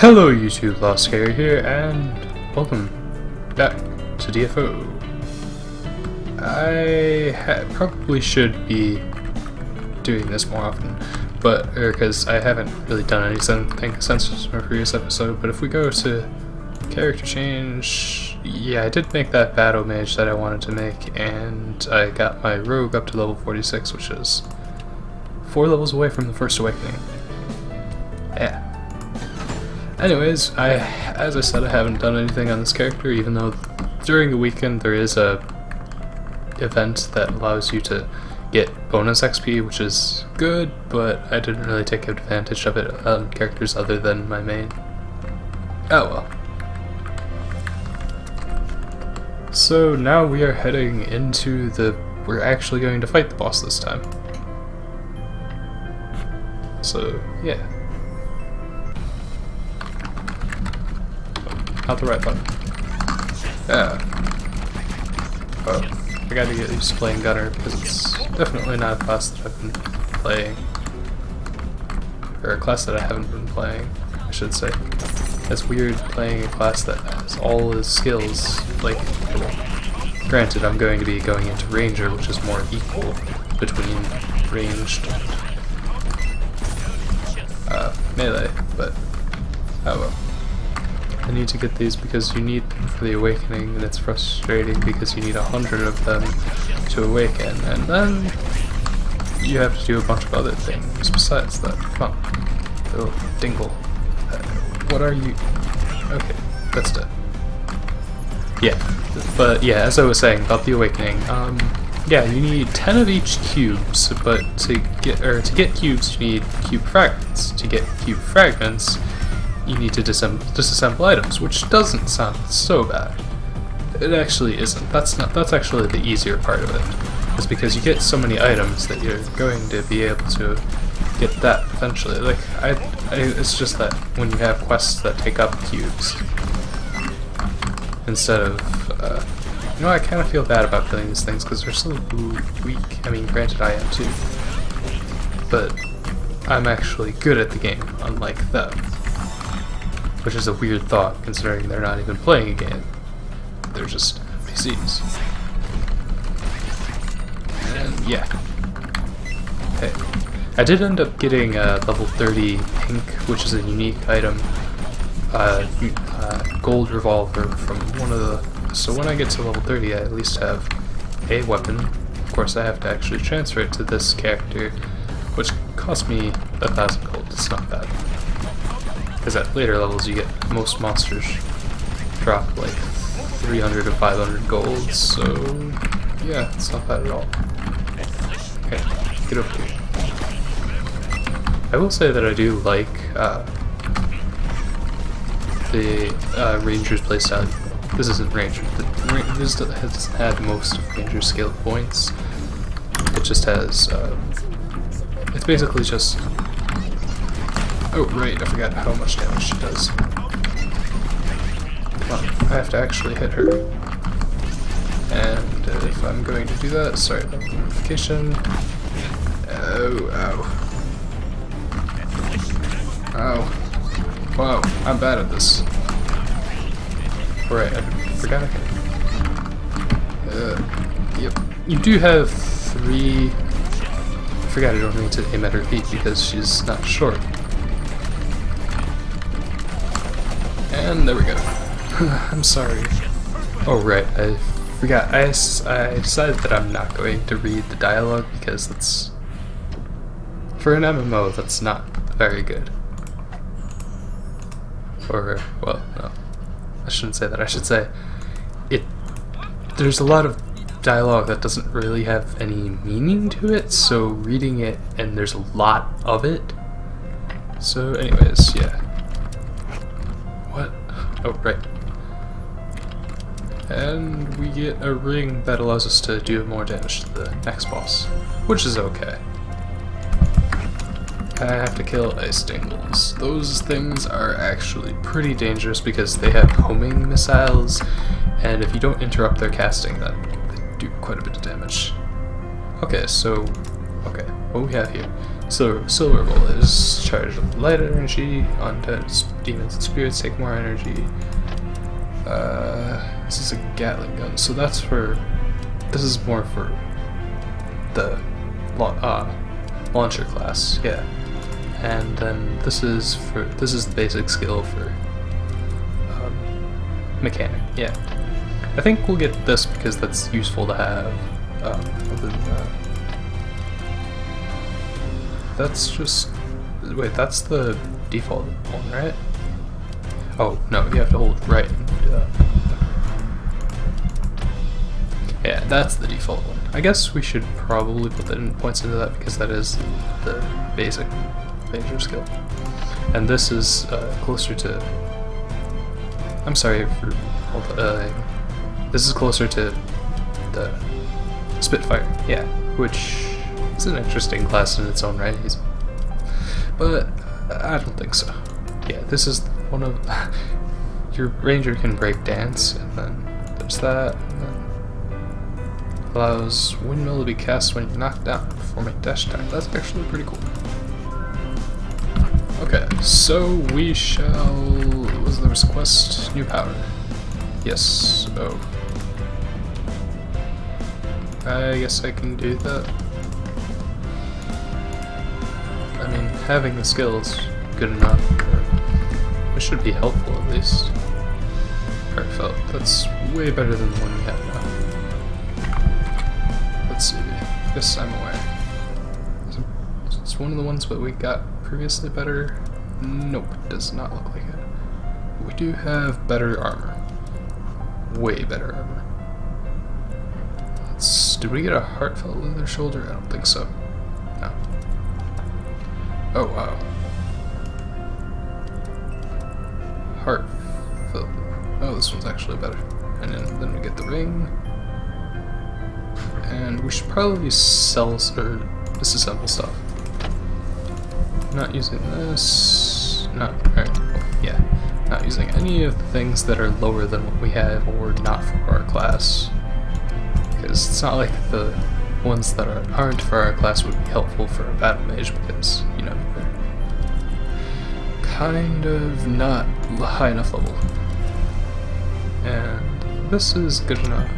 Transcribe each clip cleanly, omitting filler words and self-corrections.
Hello YouTube, Laskeri here, and welcome back to DFO. I probably should be doing this more often, but because I haven't really done anything since my previous episode. But if we go to character change, yeah, I did make that battle mage that I wanted to make, and I got my rogue up to level 46, which is 4 levels away from the first awakening. Yeah. Anyways, as I said, I haven't done anything on this character, even though during the weekend there is a event that allows you to get bonus XP, which is good, but I didn't really take advantage of it on characters other than my main. Oh well. So now we are heading into we're actually going to fight the boss this time. So, yeah. Not the right button. Yeah. Oh, I gotta get used to playing Gunner because it's definitely not a class that I've been playing. Or a class that I haven't been playing, I should say. It's weird playing a class that has all the skills. Like, granted, I'm going to be going into Ranger, which is more equal between ranged and melee, but oh well. I need to get these because you need them for the awakening, and it's frustrating because you need 100 of them to awaken, and then you have to do a bunch of other things besides that. Come on, little dingle. What are you? Okay, that's dead. Yeah, but yeah, as I was saying about the awakening, yeah, you need 10 of each cubes, but to get cubes, you need cube fragments. To get cube fragments, you need to disassemble items, which doesn't sound so bad. It actually isn't. That's actually the easier part of it. Is because you get so many items that you're going to be able to get that eventually. Like it's just that when you have quests that take up cubes instead of you know, I kind of feel bad about killing these things because they're so weak. I mean, granted, I am too, but I'm actually good at the game, unlike them. Which is a weird thought, considering they're not even playing a game. They're just PCs. And yeah. Okay. I did end up getting level 30 pink, which is a unique item, gold revolver from one of the... So when I get to level 30, I at least have a weapon. Of course, I have to actually transfer it to this character, which cost me 1,000 gold. It's not bad. Because at later levels, you get most monsters drop like 300 to 500 gold, so yeah, it's not bad at all. Okay, get over here. I will say that I do like the Ranger's playstyle. This isn't Ranger. This has had most of Ranger's skill points. It just has. It's basically just. Oh, right, I forgot how much damage she does. Come on, I have to actually hit her. And if I'm going to do that, sorry about the notification. Oh, ow. Ow. Wow, I'm bad at this. Right, I forgot I can. Yep. You do have 3... I forgot I don't need to aim at her feet because she's not short. And there we go. I'm sorry. Oh right, I forgot. I decided that I'm not going to read the dialogue because that's... For an MMO, that's not very good. Or, well, no. I shouldn't say that. I should say there's a lot of dialogue that doesn't really have any meaning to it, so reading it, and there's a lot of it. So anyways, yeah. What? Oh, right. And we get a ring that allows us to do more damage to the next boss, which is okay. I have to kill ice dingles. Those things are actually pretty dangerous because they have homing missiles, and if you don't interrupt their casting, then they do quite a bit of damage. Okay, so... Okay, what we have here So silver bolt is charged with light energy. Undead demons and spirits take more energy. This is a Gatling gun, so that's for. This is more for the launcher class, yeah. And then this is the basic skill for mechanic, yeah. I think we'll get this because that's useful to have. Other than that, that's just wait. That's the default one, right? Oh no, you have to hold right and do that. Yeah, that's the default one. I guess we should probably put the points into that because that is the basic major skill. And this is closer to. I'm sorry for all the. This is closer to the Spitfire, yeah, which is an interesting class in its own right. But I don't think so. Yeah, this is one of your ranger can break dance, and then there's that. And then allows windmill to be cast when you're knocked down, performing dash attack. That's actually pretty cool. Okay, so we shall. Was there a quest? New power. Yes. Oh. I guess I can do that. I mean, having the skill is good enough. It should be helpful at least. Heartfelt. That's way better than the one we have now. Let's see. Yes, I'm aware. It's one of the ones that we got previously better. Nope, it does not look like it. We do have better armor. Way better armor. Did we get a heartfelt leather shoulder? I don't think so. No. Oh wow. Heartfelt. Oh, this one's actually better. And then we get the ring. And we should probably sell or disassemble stuff. Not using this. No, alright. Yeah. Not using any of the things that are lower than what we have or not for our class. Because it's not like the ones that aren't for our class would be helpful for a battle mage because, you know, they're kind of not high enough level. And this is good enough.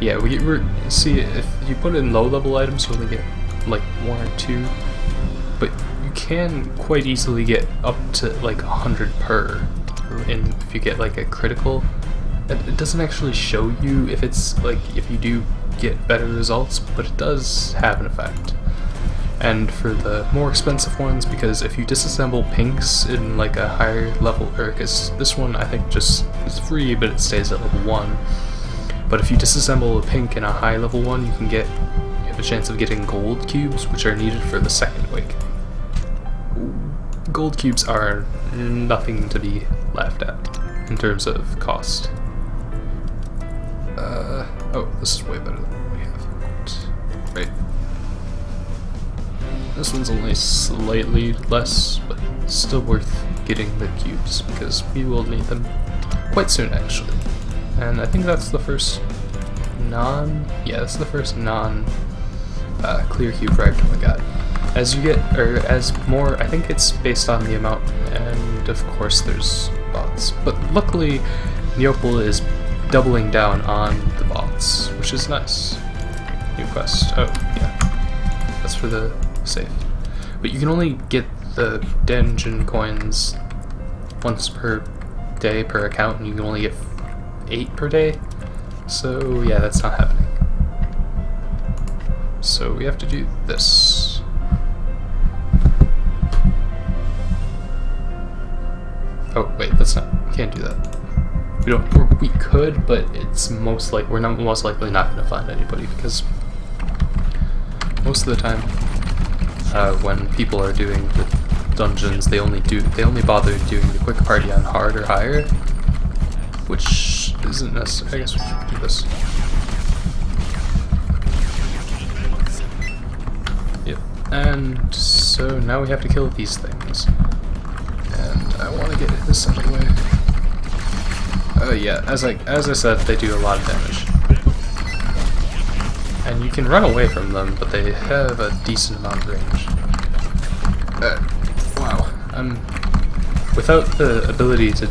Yeah, we're see, if you put in low level items you only get like 1 or 2, but you can quite easily get up to like 100 per if you get like a critical. It doesn't actually show you if it's like if you do get better results, but it does have an effect. And for the more expensive ones, because if you disassemble pinks in like a higher level, or because this one I think just is free, but it stays at level 1. But if you disassemble a pink in a high level one, you have a chance of getting gold cubes, which are needed for the second awakening. Gold cubes are nothing to be laughed at in terms of cost. Oh, this is way better than what we have. Right. This one's only slightly less, but still worth getting the cubes, because we will need them quite soon, actually. And I think that's the first that's the first clear cube fragment we got. As you get, or as more, I think it's based on the amount, and of course there's bots. But luckily, Neopal is doubling down on the bots, which is nice. New quest. Oh, yeah. That's for the safe. But you can only get the dungeon coins once per day per account, and you can only get 8 per day. So, yeah, that's not happening. So, we have to do this. Oh, wait, that's not. We can't do that. We could, but it's most like we're not most likely not going to find anybody, because most of the time when people are doing the dungeons, they only bother doing the quick party on hard or higher, which isn't necessary. I guess we should do this. Yep. And so now we have to kill these things, and I want to get this out of the way. Yeah, as I said, they do a lot of damage. And you can run away from them, but they have a decent amount of range. Wow. Without the ability to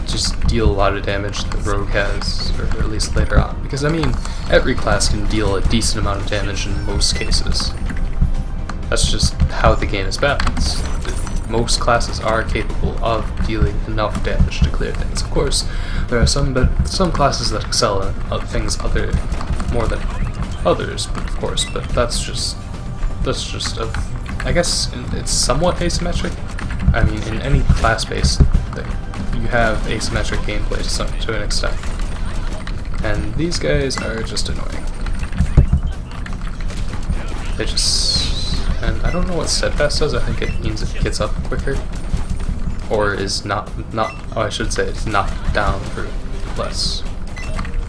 just deal a lot of damage that Rogue has, or at least later on. Because, I mean, every class can deal a decent amount of damage in most cases. That's just how the game is balanced. Most classes are capable of dealing enough damage to clear things. Of course, there are some classes that excel in things more than others, of course, but that's just I guess it's somewhat asymmetric. I mean, in any class-based thing, you have asymmetric gameplay to an extent. And these guys are just annoying. They just... And I don't know what steadfast does. I think it means it gets up quicker. Or is not oh, I should say it's knocked down for less.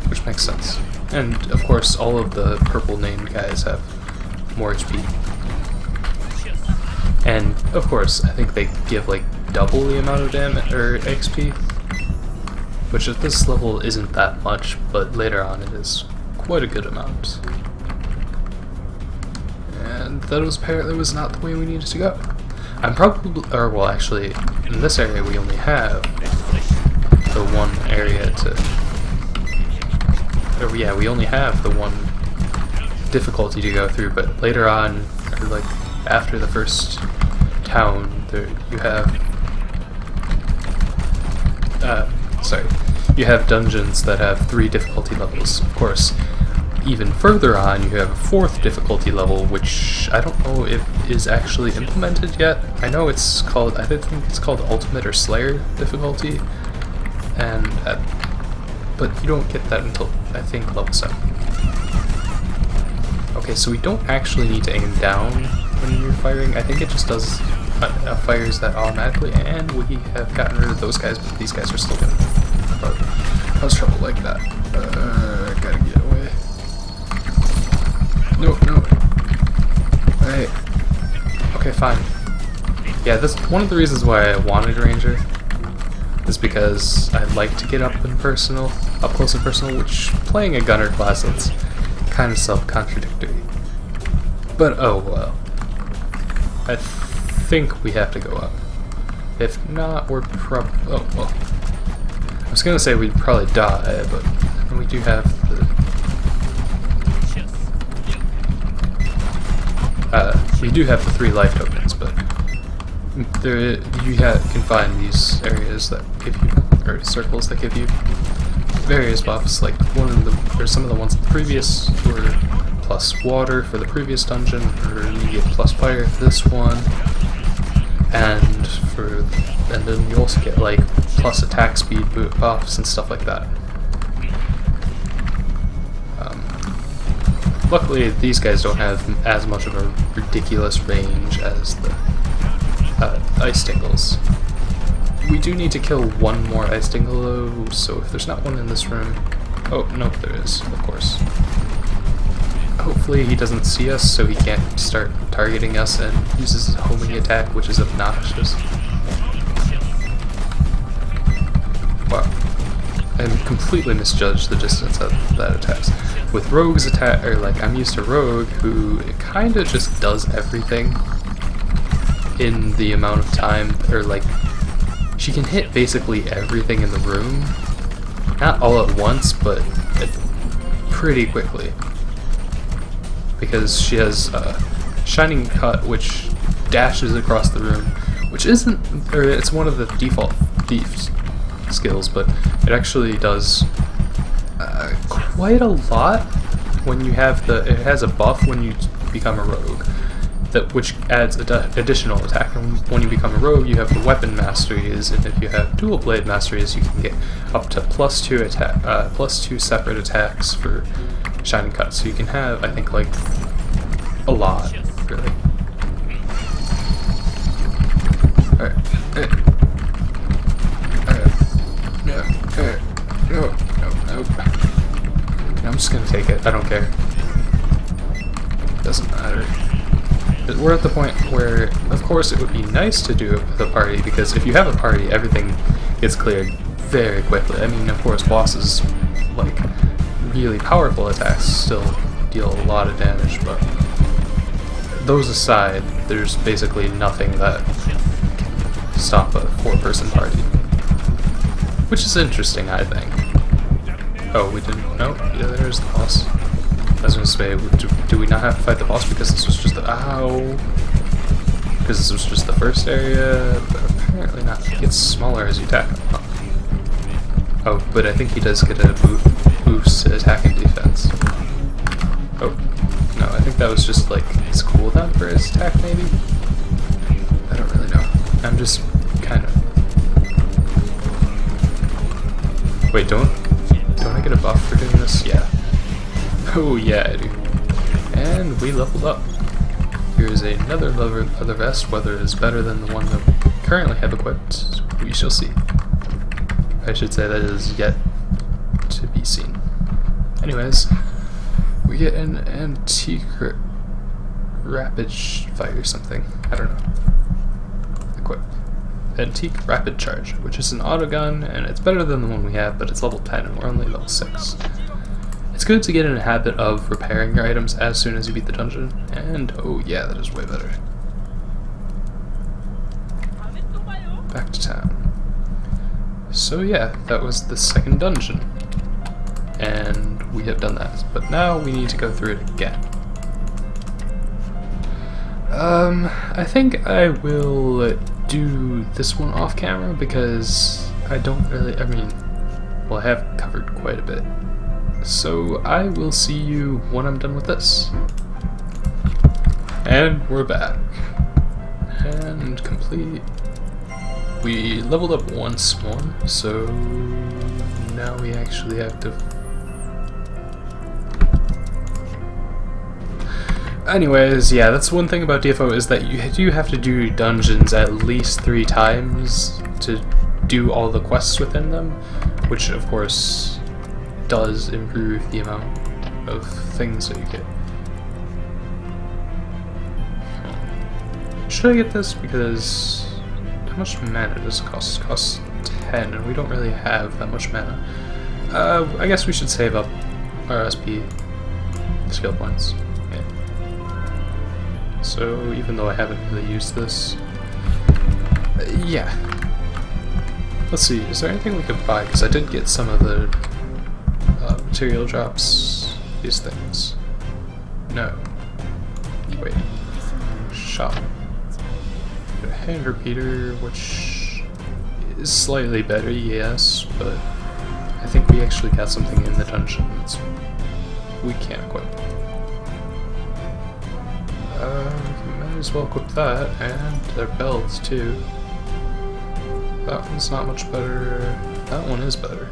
Which makes sense. And, of course, all of the purple named guys have more HP. And, of course, I think they give, like, double the amount of damage, or XP. Which at this level isn't that much, but later on it is quite a good amount. And that apparently was not the way we needed to go. I'm probably, or well actually, in this area we only have the one area to, or yeah, we only have the one difficulty to go through, but later on, or like after the first town, there you have, you have dungeons that have 3 difficulty levels, of course. Even further on, you have a 4th difficulty level, which I don't know if is actually implemented yet. I know it's called, I think it's called Ultimate or Slayer difficulty, and but you don't get that until, I think, level 7. Okay, so we don't actually need to aim down when you're firing. I think it just does fires that automatically, and we have gotten rid of those guys, but these guys are still gonna cause trouble like that. Gotta get away. No. Hey. Okay, fine. Yeah, that's one of the reasons why I wanted Ranger, is because I like to get up close and personal, which playing a gunner class, that's kind of self-contradictory. But oh well. I think we have to go up. If not, we're oh well. I was gonna say we'd probably die, but we do have the we do have the 3 life tokens, but there can find these areas that give you, or circles that give you various buffs. Like some of the ones in the previous were plus water for the previous dungeon, or you get plus fire for this one, and then you also get like plus attack speed buffs and stuff like that. Luckily, these guys don't have as much of a ridiculous range as the ice tingles. We do need to kill one more ice tingle though, so if there's not one in this room... Oh, no, there is, of course. Hopefully he doesn't see us, so he can't start targeting us and uses his homing attack, which is obnoxious. Wow. I completely misjudged the distance that attacks. With Rogue's attack, or like, I'm used to Rogue, who kinda just does everything in the amount of time, or like, she can hit basically everything in the room. Not all at once, but pretty quickly. Because she has Shining Cut, which dashes across the room, which isn't, or it's one of the default thief skills, but it actually does quite a lot when you have it has a buff when you become a rogue, which adds additional attack, and when you become a rogue you have the weapon masteries, and if you have dual blade masteries you can get up to +2 separate attacks for Shining Cut, so you can have, I think, like a lot, really. Alright. No. I'm just gonna take it. I don't care. Doesn't matter. But we're at the point where, of course, it would be nice to do it with a party, because if you have a party, everything gets cleared very quickly. I mean, of course, bosses, like, really powerful attacks still deal a lot of damage, but those aside, there's basically nothing that can stop a 4-person party. Which is interesting, I think. Oh, we didn't. No, yeah, there's the boss. I was gonna say, do we not have to fight the boss because this was just the. Ow! Because this was just the first area, but apparently not. It gets smaller as you attack him. Huh? Oh, but I think he does get a boost to attack and defense. Oh, no, I think that was just like his cooldown for his attack, maybe? I don't really know. I'm just kind of. Wait, don't I get a buff for doing this? Yeah. Oh yeah, I do. And we leveled up. Here is another leather vest. Whether it is better than the one that we currently have equipped, we shall see. I should say that is yet to be seen. Anyways, we get an antique rapid fire something. I don't know. Equip. Antique rapid charge, which is an autogun, and it's better than the one we have, but it's level 10 and we're only level 6. It's good to get in a habit of repairing your items as soon as you beat the dungeon, and oh yeah, that is way better. Back to town. So yeah, that was the second dungeon, and we have done that, but now we need to go through it again. I think I will do this one off camera because I don't really, well, I have covered quite a bit. So I will see you when I'm done with this. And we're back. And complete. We leveled up once more, so now we actually have to... Anyways, yeah, that's one thing about DFO is that you do have to do dungeons at least 3 times to do all the quests within them, which of course does improve the amount of things that you get. Should I get this? Because how much mana does it cost? It costs 10, and we don't really have that much mana. I guess we should save up our SP skill points. So even though I haven't really used this, yeah. Let's see, is there anything we could buy? Because I did get some of the material drops, these things. No. Wait. Shop. A hand repeater, which is slightly better, yes, but I think we actually got something in the dungeon that we can't equip. Might as well equip that, and their belts too. That one's not much better. That one is better.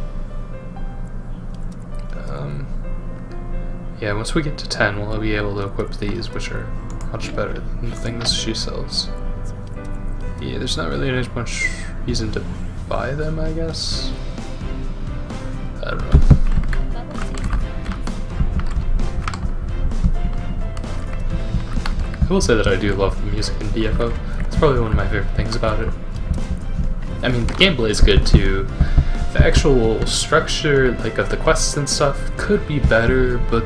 Yeah, once we get to 10, we'll be able to equip these, which are much better than the things she sells. Yeah, there's not really much reason to buy them, I guess. I don't know. I will say that I do love the music in DFO. It's probably one of my favorite things about it. I mean, the gameplay is good too. The actual structure, like of the quests and stuff, could be better, but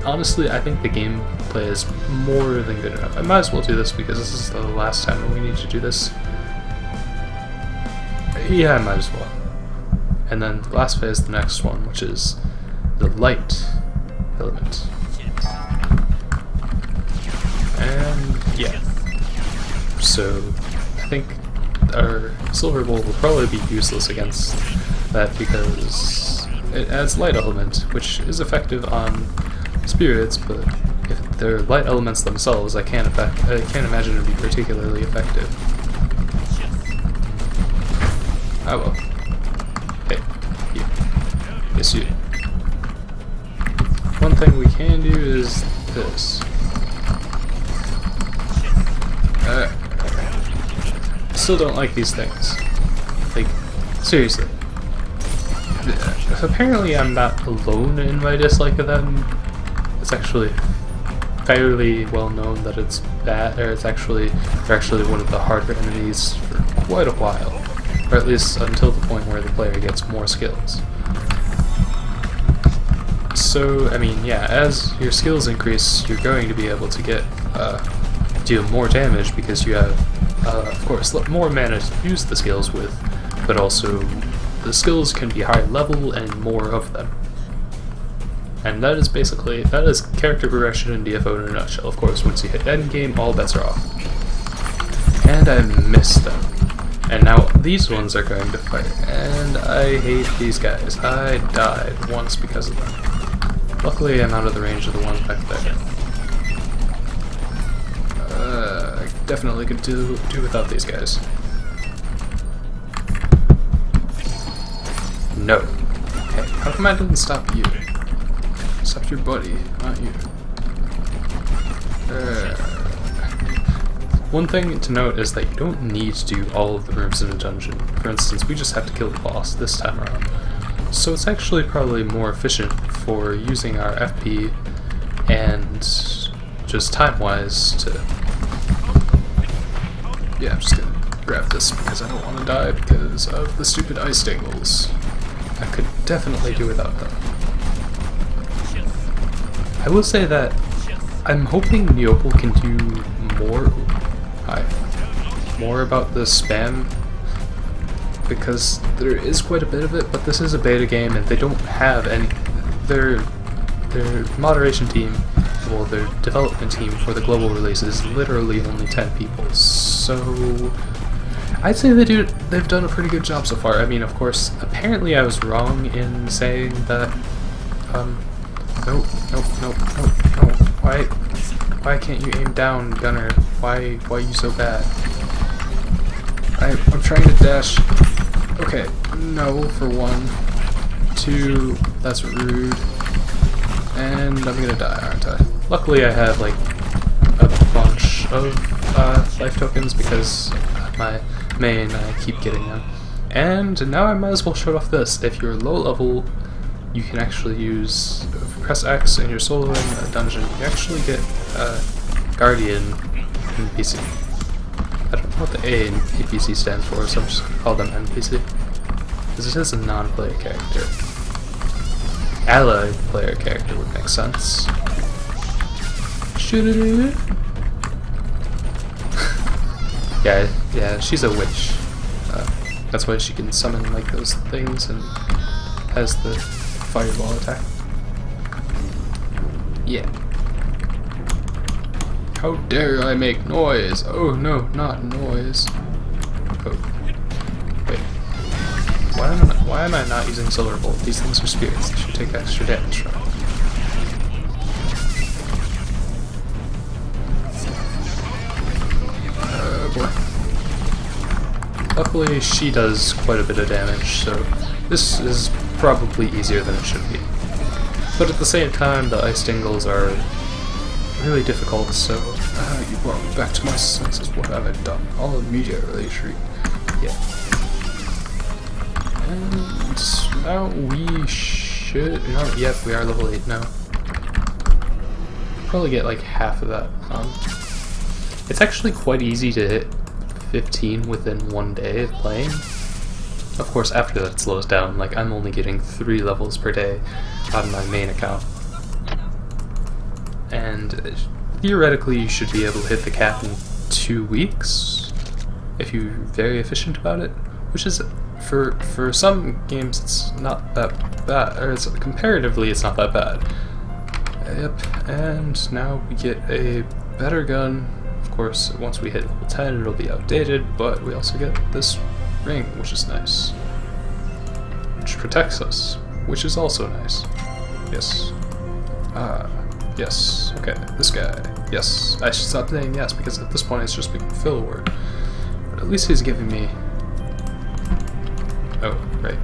honestly, I think the gameplay is more than good enough. I might as well do this because this is the last time that we need to do this. Yeah, I might as well. And then the last phase, the next one, which is the light element. And yeah, so I think our silver bowl will probably be useless against that because it adds light element, which is effective on spirits, but if they're light elements themselves, I can't imagine it would be particularly effective. Oh well. Hey, you. Yes, you. One thing we can do is this. I still don't like these things. Like, seriously. Apparently I'm not alone in my dislike of them. It's actually fairly well known that it's bad, or they're actually one of the harder enemies for quite a while. Or at least until the point where the player gets more skills. So, I mean, yeah, as your skills increase, you're going to be able to get, deal more damage because you have, of course, more mana to use the skills with, but also the skills can be higher level and more of them. And that is basically, that is character progression in DFO in a nutshell. Of course, once you hit endgame, all bets are off. And I missed them. And now these ones are going to fight, and I hate these guys. I died once because of them. Luckily, I'm out of the range of the ones back there. I definitely could do without these guys. No. Hey, how come I didn't stop you? Stop your buddy, not you. One thing to note is that you don't need to do all of the rooms in a dungeon. For instance, we just have to kill the boss this time around. So it's actually probably more efficient for using our FP and just time-wise to... Yeah, I'm just gonna grab this because I don't want to die because of the stupid ice dingles. I could definitely do without them. I will say that I'm hoping Neopal can do more about the spam, because there is quite a bit of it, but this is a beta game and they don't have any. Their moderation team, well, their development team for the global release is literally only 10 people, so I'd say they've done a pretty good job so far. I mean, of course, apparently I was wrong in saying that, no, why can't you aim down, Gunner? Why are you so bad? I'm trying to dash. Okay, no for 1. 2, that's rude. And I'm gonna die, aren't I? Luckily I have like a bunch of life tokens because my main, I keep getting them. And now I might as well show off this. If you're low level, you can actually use, press X and you're soloing a dungeon, you actually get Guardian NPC. I don't know what the A in APC stands for, so I'm just going to call them NPC. Because it is a non-player character. Allied player character would make sense. Yeah, she's a witch. That's why she can summon like those things and has the fireball attack. Yeah. How dare I make noise? Oh no, not noise. Oh. Wait. Why am I not using Solar Bolt? These things are spirits. They should take extra damage from it. Oh boy. Luckily, she does quite a bit of damage, so this is probably easier than it should be. But at the same time, the ice dingles are really difficult, so you brought me back to my senses. What have I done? All immediately shriek. Yeah. And now we should... No, yep, we are level 8 now. Probably get like half of that. It's actually quite easy to hit 15 within 1 day of playing. Of course, after that it slows down. Like, I'm only getting 3 levels per day on my main account. And theoretically you should be able to hit the cap in 2 weeks if you're very efficient about it, which is, for some games it's not that bad, or comparatively it's not that bad. Yep, and now we get a better gun. Of course, once we hit level 10 it'll be outdated, but we also get this ring, which is nice, which protects us, which is also nice. Yes. Yes. Okay, this guy. Yes. I should stop saying yes, because at this point it's just being a fill word. But at least he's giving me... Oh, right.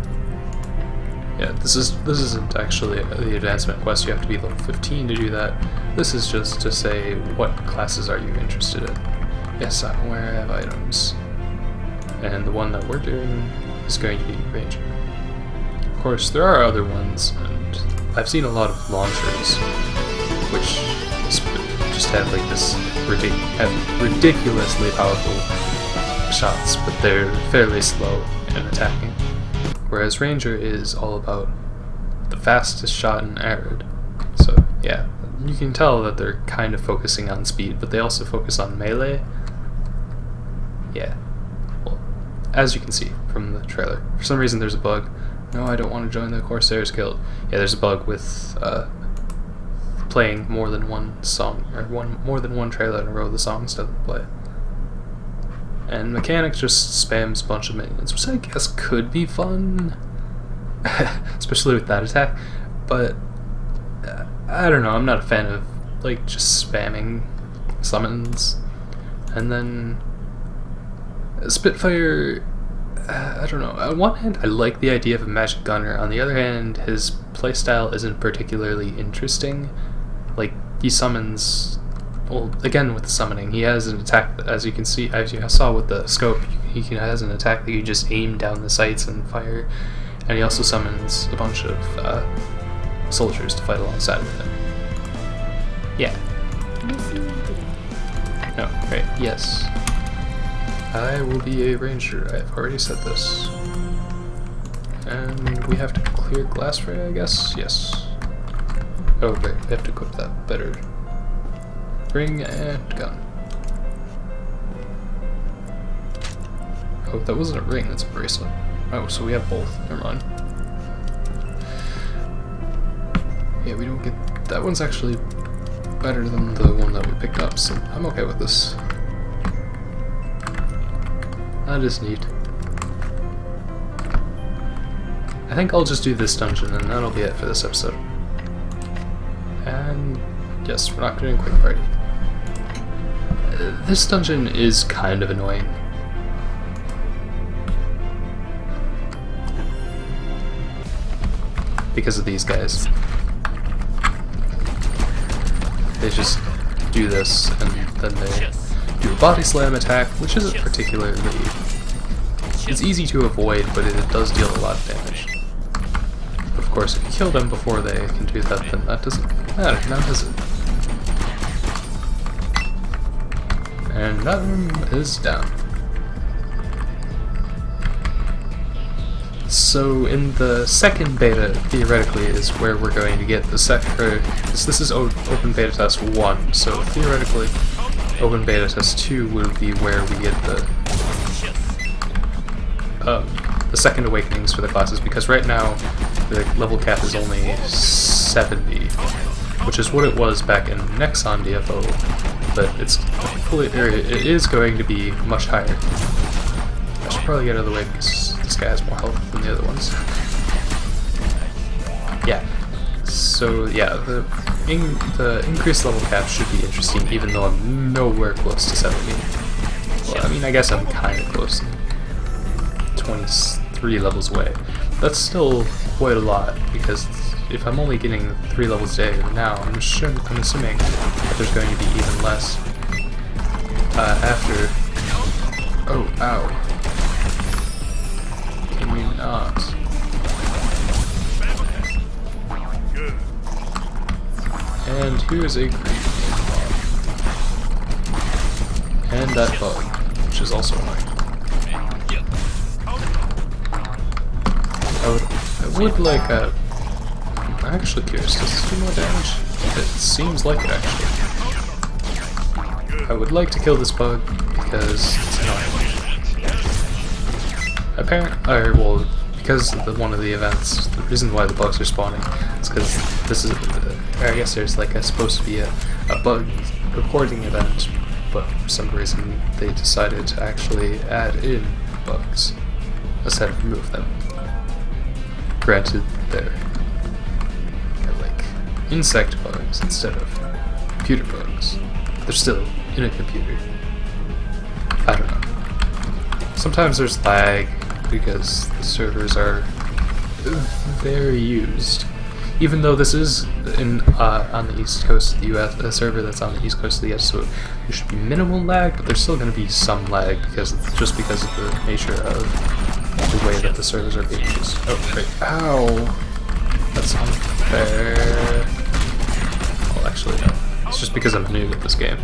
Yeah, this isn't actually the advancement quest. You have to be level 15 to do that. This is just to say, what classes are you interested in? Yes, I'm aware I have items. And the one that we're doing is going to be Ranger. Of course, there are other ones, and I've seen a lot of launchers, which just have like this ridiculously powerful shots, but they're fairly slow in attacking. Whereas Ranger is all about the fastest shot in Arid. So yeah, you can tell that they're kind of focusing on speed, but they also focus on melee. Yeah, well, as you can see from the trailer. For some reason there's a bug. No, I don't want to join the Corsairs Guild. Yeah, there's a bug with playing more than one song, or more than one trailer in a row the songs doesn't play. And Mechanic just spams a bunch of minions, which I guess could be fun, especially with that attack, but I don't know, I'm not a fan of like just spamming summons. And then Spitfire, I don't know, on one hand I like the idea of a magic gunner, on the other hand his playstyle isn't particularly interesting. Like, he summons, well, again with the summoning, he has an attack that, as you can see, as you saw with the scope, he has an attack that you just aim down the sights and fire, and he also summons a bunch of soldiers to fight alongside with him. Yeah. No, right, yes. I will be a ranger, I've already said this. And we have to clear Laskeri, I guess? Yes. Oh, right, we have to equip that better. Ring and gun. Oh, that wasn't a ring, that's a bracelet. Oh, so we have both. Never mind. Yeah, we don't get... That one's actually better than the one that we picked up, so I'm okay with this. That is neat. I think I'll just do this dungeon and that'll be it for this episode. And yes, we're not doing quick party. This dungeon is kind of annoying. Because of these guys. They just do this and then they do a body slam attack, which isn't particularly... It's easy to avoid, but it does deal a lot of damage. But of course, if you kill them before they can do that, then that doesn't matter, now does it? And that room is down. So in the second beta, theoretically, is where we're going to get the this is open beta test 1, so theoretically open beta test 2 will be where we get the second awakenings for the classes, because right now the level cap is only 70, which is what it was back in Nexon DFO, but it is going to be much higher. I should probably get out of the way because this guy has more health than the other ones. Yeah. So yeah, the increased level cap should be interesting, even though I'm nowhere close to 70. Well, I mean, I guess I'm kind of close. 23 levels away. That's still quite a lot, because if I'm only getting 3 levels a day now, I'm assuming that there's going to be even less after... Oh, ow. Can we not? And here's a creep. And that bug, which is also annoying. I would like a... I'm actually curious, does this do more damage? It seems like it, actually. I would like to kill this bug because it's annoying. Well, because of one of the events, the reason why the bugs are spawning is because this is, I guess there's like supposed to be a bug recording event, but for some reason they decided to actually add in bugs instead of remove them. Granted, they're like insect bugs instead of computer bugs. They're still in a computer. I don't know. Sometimes there's lag because the servers are very used. Even though this is on the east coast of the US, a server that's on the east coast of the US, so there should be minimal lag, but there's still going to be some lag because of the nature of the way that the servers are being used. Oh, great. Ow! That's unfair. Well, actually, no. It's just because I'm new at this game.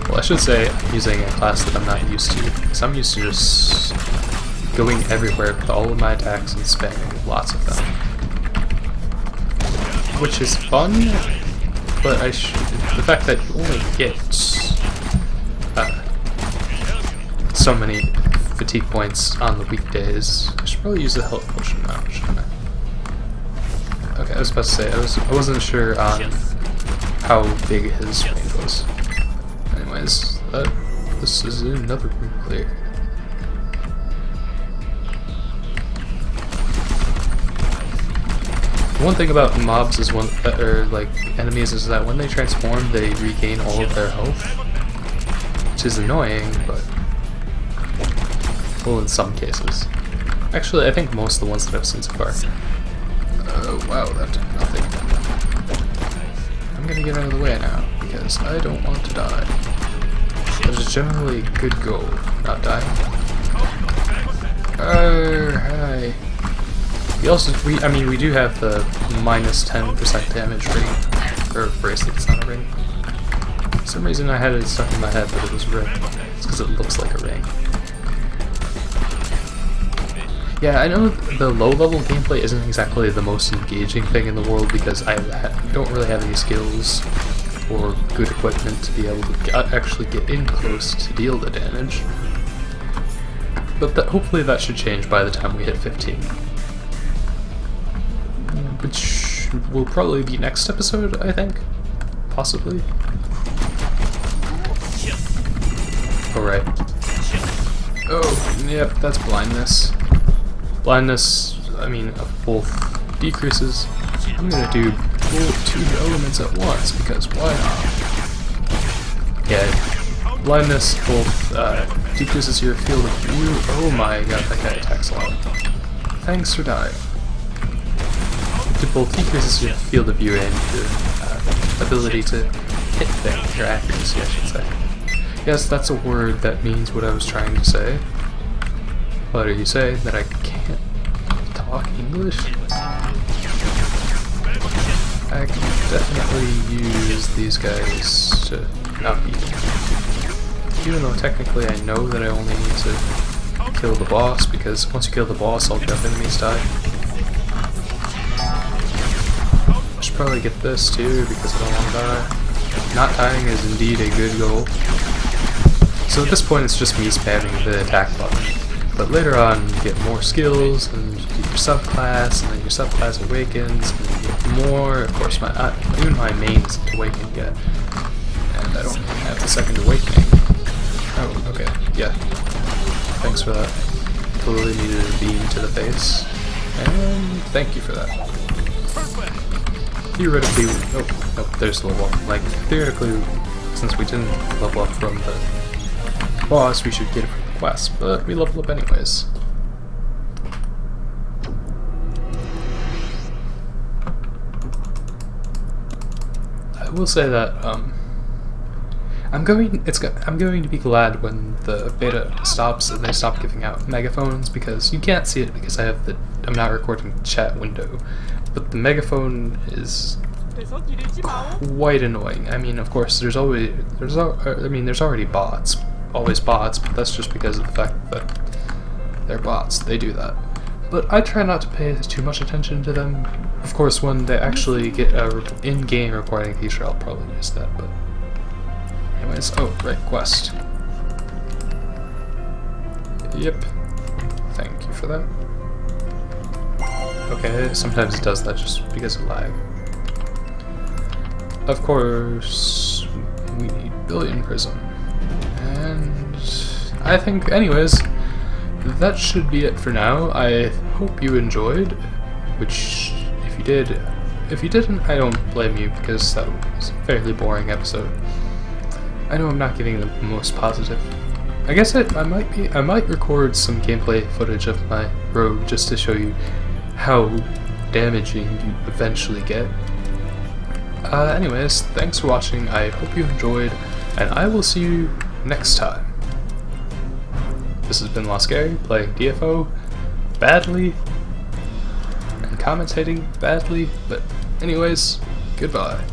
Well, I should say I'm using a class that I'm not used to, because I'm used to just going everywhere with all of my attacks and spamming lots of them. which is fun, but the fact that you only get so many fatigue points on the weekdays, I should probably use the health potion now, shouldn't I? Okay, I was about to say, I wasn't sure on how big his range was. Anyways, this is another room clear. One thing about mobs is or like enemies is that when they transform, they regain all of their health, which is annoying, but well, in some cases. Actually, I think most of the ones that I've seen so far. Oh wow, that did nothing. I'm gonna get out of the way now because I don't want to die. That is generally a good goal, not dying. Hi. We do have the minus 10% damage ring, or bracelet. It's not a ring. For some reason I had it stuck in my head that it was a ring. It's because it looks like a ring. Yeah, I know the low-level gameplay isn't exactly the most engaging thing in the world because I don't really have any skills or good equipment to be able to actually get in close to deal the damage. But hopefully that should change by the time we hit 15. Which will probably be next episode, I think. Possibly. Alright. Oh, yep, that's blindness. Blindness, both decreases. I'm gonna do two elements at once, because why not? Yeah, blindness both decreases your field of view. Oh my god, that guy attacks a lot. Thanks for dying. It both decreases your field of view and your ability to hit things, your accuracy, I should say. Yes, that's a word that means what I was trying to say. What are you saying? That I can't talk English? I can definitely use these guys to not be... Even though technically I know that I only need to kill the boss, because once you kill the boss, all death enemies die. I should probably get this too, because I don't want to die. Not dying is indeed a good goal. So at this point it's just me spamming the attack button. But later on you get more skills, and you get your subclass, and then your subclass awakens, and you get more. Of course, even my main isn't awakened yet. And I don't have the second awakening. Oh, okay, yeah. Thanks for that. Totally needed a beam to the face. And thank you for that. Theoretically, oh, there's the level up. Like, theoretically, since we didn't level up from the boss, we should get it from the quest, but we level up anyways. I will say that, I'm going to be glad when the beta stops and they stop giving out megaphones, because you can't see it because I'm not recording the chat window, but the megaphone is quite annoying. I mean, of course, there's already bots, always bots, but that's just because of the fact that they're bots. They do that. But I try not to pay too much attention to them. Of course, when they actually get a in-game recording feature, I'll probably use that, but anyways, oh, right, quest. Yep. Thank you for that. Okay, sometimes it does that just because of lag. Of course, we need Billion Prism. And I think, anyways, that should be it for now. I hope you enjoyed, which, if you did, if you didn't, I don't blame you, because that was a fairly boring episode. I know I'm not giving the most positive. I guess I might record some gameplay footage of my road just to show you how damaging you eventually get. Anyways, thanks for watching. I hope you enjoyed, and I will see you next time. This has been Laskeri playing DFO badly and commentating badly, but anyways, goodbye.